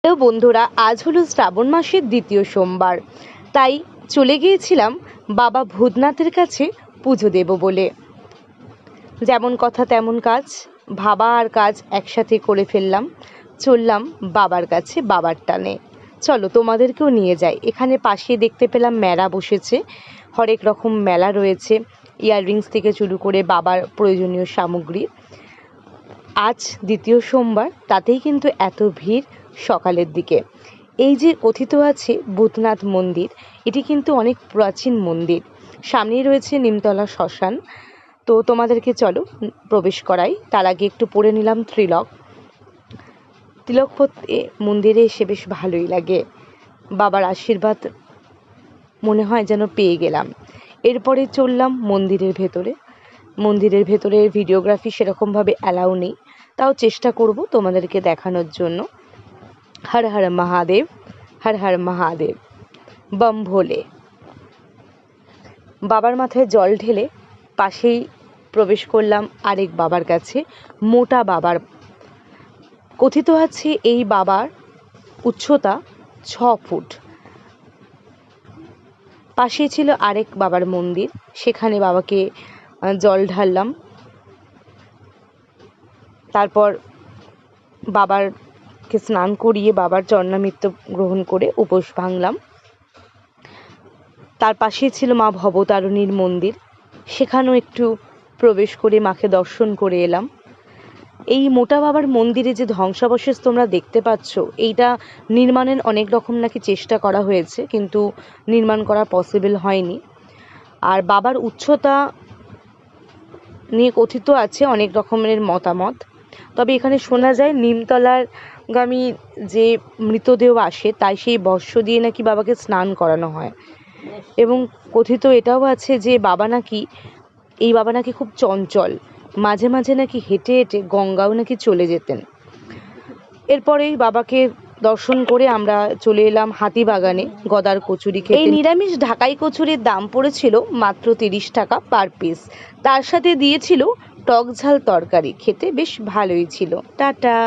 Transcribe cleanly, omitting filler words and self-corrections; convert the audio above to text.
Hello বন্ধুরা, আজ হলো শ্রাবণ মাসের দ্বিতীয় সোমবার, তাই চলে গিয়েছিলাম বাবা ভূতনাথের কাছে পুজো দেব বলে। যেমন কথা তেমন কাজ, ভাবা আর কাজ একসাথে করে ফেললাম। চললাম বাবার কাছে বাবার টানে। চলো তোমাদেরকেও নিয়ে যাই। এখানে পাশে দেখতে পেলাম মেলা বসেছে, হরেক রকম মেলা রয়েছে, ইয়াররিংস থেকে শুরু করে বাবার প্রয়োজনীয় সামগ্রী। আজ দ্বিতীয় সোমবার, তাতেই কিন্তু এত ভিড় সকালের দিকে। এই যে কথিত আছে ভূতনাথ মন্দির, এটি কিন্তু অনেক প্রাচীন মন্দির। সামনেই রয়েছে নিমতলা শ্মশান। তো তোমাদেরকে চলো প্রবেশ করাই। তার আগে একটু পরে নিলাম তিলক। তিলক পরতে মন্দিরে এসে বেশ ভালোই লাগে। বাবার আশীর্বাদ মনে হয় যেন পেয়ে গেলাম। এরপরে চললাম মন্দিরের ভেতরে। মন্দিরের ভেতরে ভিডিওগ্রাফি সেরকমভাবে অ্যালাউ নেই, তাও চেষ্টা করব তোমাদেরকে দেখানোর জন্য। হর হর মহাদেব, হর হর মহাদেব, বম ভোলে। বাবার মাথায় জল ঢেলে পাশেই প্রবেশ করলাম আরেক বাবার কাছে, মোটা বাবার। কথিত আছে এই বাবার উচ্চতা 6 ফুট। পাশেই ছিল আরেক বাবার মন্দির, সেখানে বাবাকে জল ঢাললাম। তারপর বাবারকে স্নান করিয়ে বাবার চরণামৃত গ্রহণ করে উপোস ভাঙলাম। তার পাশেই ছিল মা ভবতারিণীর মন্দির, সেখানেও একটু প্রবেশ করে মাকে দর্শন করে এলাম। এই মোটা বাবার মন্দিরে যে ধ্বংসাবশেষ তোমরা দেখতে পাচ্ছ, এইটা নির্মাণের অনেক রকম নাকি চেষ্টা করা হয়েছে, কিন্তু নির্মাণ করা পসিবল হয়নি। আর বাবার উচ্চতা নিয়ে কথিত আছে অনেক রকমের মতামত। তবে এখানে শোনা যায় নিমতলার গামী যে মৃতদেহ আসে, তাই সেই বর্ষ দিয়ে নাকি বাবাকে স্নান করানো হয়। এবং কথিত এটাও আছে যে এই বাবা নাকি খুব চঞ্চল, মাঝে মাঝে নাকি হেঁটে হেঁটে গঙ্গাও নাকি চলে যেতেন। এরপরেই বাবাকে দর্শন করে আমরা চলে এলাম হাতিবাগানে গদার কচুরি খেতে। এই নিরামিষ ঢাকাই কচুরির দাম পড়েছিল মাত্র 30 টাকা পার পিস। তার সাথে দিয়েছিল টক ঝাল তরকারি, খেতে বেশ ভালোই ছিল। টাটা।